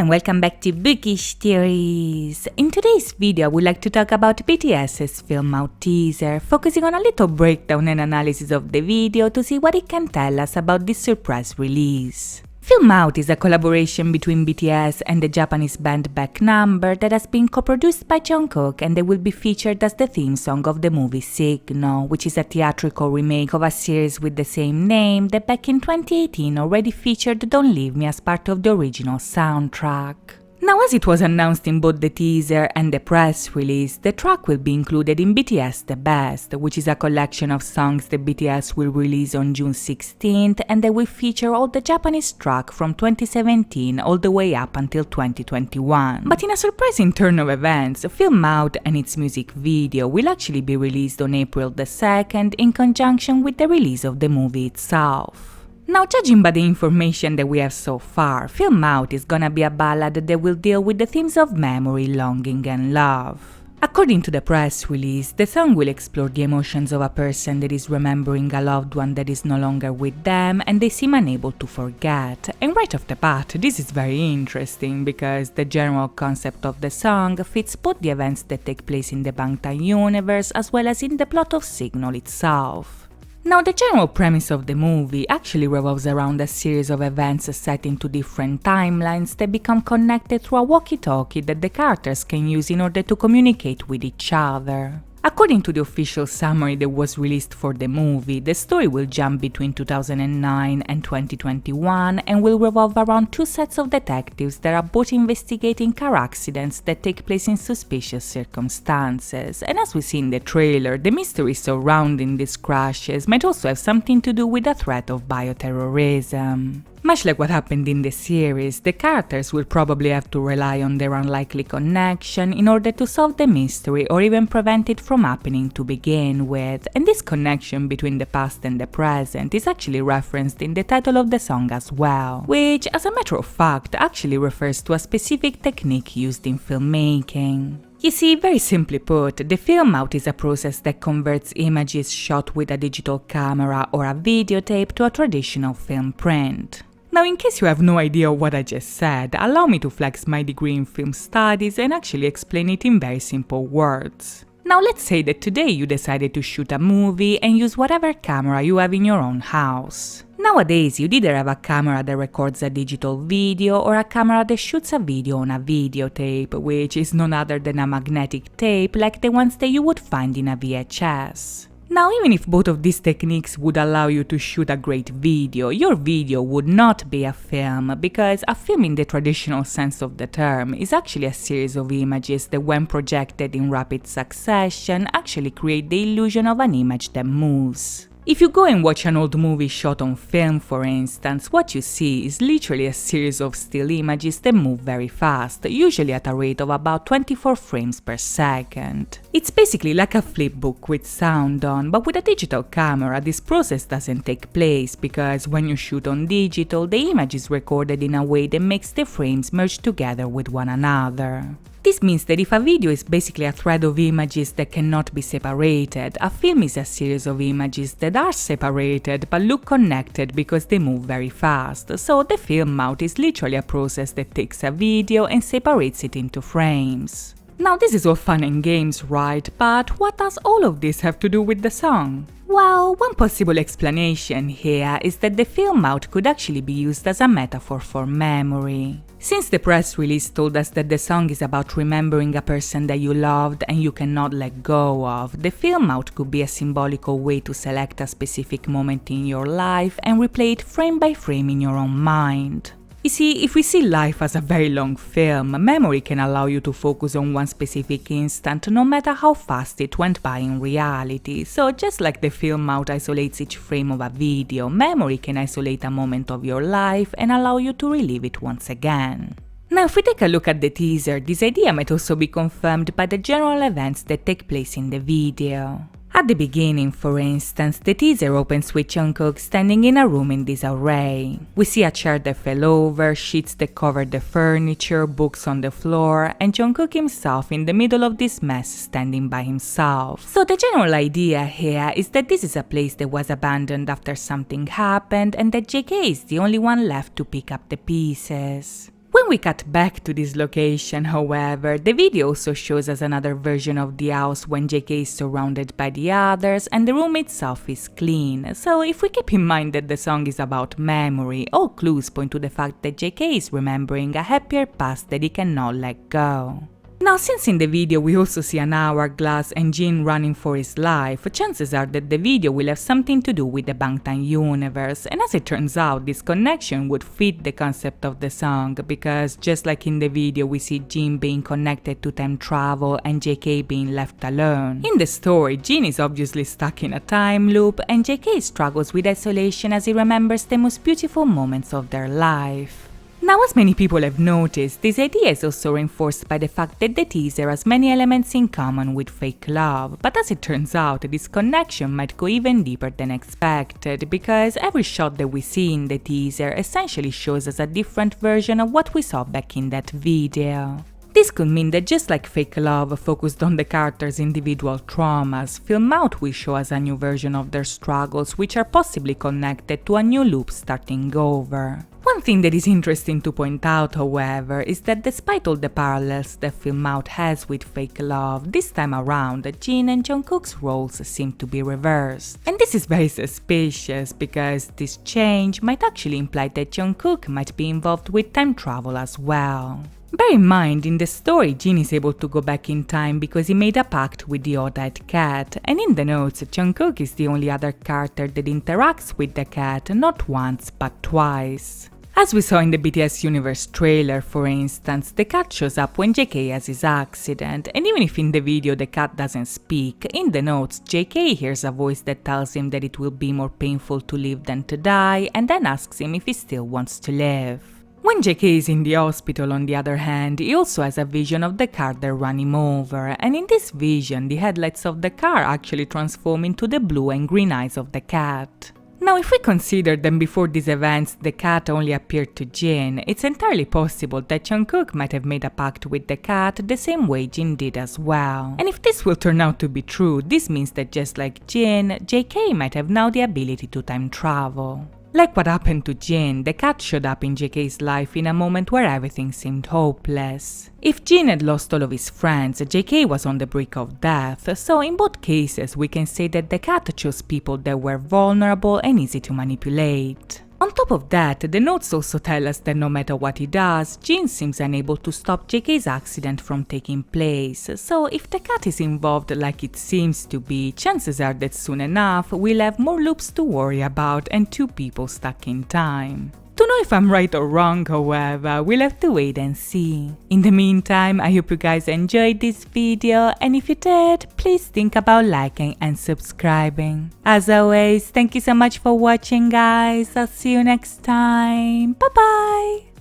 and welcome back to Bookish Theories. In today's video, I would like to talk about BTS's film out teaser, focusing on a little breakdown and analysis of the video to see what it can tell us about this surprise release. Film Out is a collaboration between BTS and the Japanese band Bangtan that has been co-produced by Jungkook, and they will be featured as the theme song of the movie Signal, which is a theatrical remake of a series with the same name that back in 2018 already featured Don't Leave Me as part of the original soundtrack. Now, as it was announced in both the teaser and the press release, the track will be included in BTS The Best, which is a collection of songs that BTS will release on June 16th, and they will feature all the Japanese track from 2017 all the way up until 2021. But in a surprising turn of events, Film Out and its music video will actually be released on April the 2nd in conjunction with the release of the movie itself. Now, judging by the information that we have so far, Film Out is gonna be a ballad that will deal with the themes of memory, longing and love. According to the press release, the song will explore the emotions of a person that is remembering a loved one that is no longer with them and they seem unable to forget. And right off the bat, this is very interesting because the general concept of the song fits both the events that take place in the Bangtan universe as well as in the plot of Signal itself. Now, the general premise of the movie actually revolves around a series of events set into different timelines that become connected through a walkie-talkie that the characters can use in order to communicate with each other. According to the official summary that was released for the movie, the story will jump between 2009 and 2021 and will revolve around two sets of detectives that are both investigating car accidents that take place in suspicious circumstances. And as we see in the trailer, the mystery surrounding these crashes might also have something to do with the threat of bioterrorism. Much like what happened in the series, the characters will probably have to rely on their unlikely connection in order to solve the mystery or even prevent it from happening to begin with, and this connection between the past and the present is actually referenced in the title of the song as well, which, as a matter of fact, actually refers to a specific technique used in filmmaking. You see, very simply put, the film out is a process that converts images shot with a digital camera or a videotape to a traditional film print. Now, in case you have no idea what I just said, allow me to flex my degree in film studies and actually explain it in very simple words. Now, let's say that today you decided to shoot a movie and use whatever camera you have in your own house. Nowadays, you'd either have a camera that records a digital video or a camera that shoots a video on a videotape, which is none other than a magnetic tape like the ones that you would find in a VHS. Now, even if both of these techniques would allow you to shoot a great video, your video would not be a film, because a film in the traditional sense of the term is actually a series of images that, when projected in rapid succession, actually create the illusion of an image that moves. If you go and watch an old movie shot on film, for instance, what you see is literally a series of still images that move very fast, usually at a rate of about 24 frames per second. It's basically like a flipbook with sound on, but with a digital camera this process doesn't take place because when you shoot on digital, the image is recorded in a way that makes the frames merge together with one another. This means that if a video is basically a thread of images that cannot be separated, a film is a series of images that are separated but look connected because they move very fast. So the film out is literally a process that takes a video and separates it into frames. Now, this is all fun and games, right? But what does all of this have to do with the song? Well, one possible explanation here is that the film out could actually be used as a metaphor for memory. Since the press release told us that the song is about remembering a person that you loved and you cannot let go of, the film out could be a symbolical way to select a specific moment in your life and replay it frame by frame in your own mind. You see, if we see life as a very long film, memory can allow you to focus on one specific instant no matter how fast it went by in reality. So just like the film out isolates each frame of a video, memory can isolate a moment of your life and allow you to relive it once again. Now, if we take a look at the teaser, this idea might also be confirmed by the general events that take place in the video. At the beginning, for instance, the teaser opens with Jungkook standing in a room in disarray. We see a chair that fell over, sheets that covered the furniture, books on the floor, and Jungkook himself in the middle of this mess standing by himself. So the general idea here is that this is a place that was abandoned after something happened and that JK is the only one left to pick up the pieces. When When we cut back to this location, however, the video also shows us another version of the house when JK is surrounded by the others and the room itself is clean. So if we keep in mind that the song is about memory, all clues point to the fact that JK is remembering a happier past that he cannot let go. Now, since in the video we also see an hourglass and Jin running for his life, chances are that the video will have something to do with the Bangtan universe, and as it turns out, this connection would fit the concept of the song, because just like in the video we see Jin being connected to time travel and JK being left alone. In the story, Jin is obviously stuck in a time loop, and JK struggles with isolation as he remembers the most beautiful moments of their life. Now, as many people have noticed, this idea is also reinforced by the fact that the teaser has many elements in common with Fake Love, but as it turns out, this connection might go even deeper than expected, because every shot that we see in the teaser essentially shows us a different version of what we saw back in that video. This could mean that just like Fake Love focused on the characters' individual traumas, Film Out will show us a new version of their struggles, which are possibly connected to a new loop starting over. One thing that is interesting to point out, however, is that despite all the parallels that Film Out has with Fake Love, this time around, Jin and Jungkook's roles seem to be reversed. And this is very suspicious, because this change might actually imply that Jungkook might be involved with time travel as well. Bear in mind, in the story, Jin is able to go back in time because he made a pact with the odd-eyed cat, and in the notes, Jungkook is the only other character that interacts with the cat not once but twice. As we saw in the BTS Universe trailer, for instance, the cat shows up when JK has his accident, and even if in the video the cat doesn't speak, in the notes JK hears a voice that tells him that it will be more painful to live than to die, and then asks him if he still wants to live. When JK is in the hospital, on the other hand, he also has a vision of the car that ran him over, and in this vision the headlights of the car actually transform into the blue and green eyes of the cat. Now, if we consider that before these events the cat only appeared to Jin, it's entirely possible that Jungkook might have made a pact with the cat the same way Jin did as well. And if this will turn out to be true, this means that just like Jin, JK might have now the ability to time travel. Like what happened to Jin, the cat showed up in JK's life in a moment where everything seemed hopeless. If Jin had lost all of his friends, JK was on the brink of death, so in both cases we can say that the cat chose people that were vulnerable and easy to manipulate. On top of that, the notes also tell us that no matter what he does, Jin seems unable to stop JK's accident from taking place, so if the cat is involved like it seems to be, chances are that soon enough we'll have more loops to worry about and two people stuck in time. To know if I'm right or wrong, however, we'll have to wait and see. In the meantime, I hope you guys enjoyed this video, and if you did, please think about liking and subscribing. As always, thank you so much for watching, guys. I'll see you next time. Bye bye!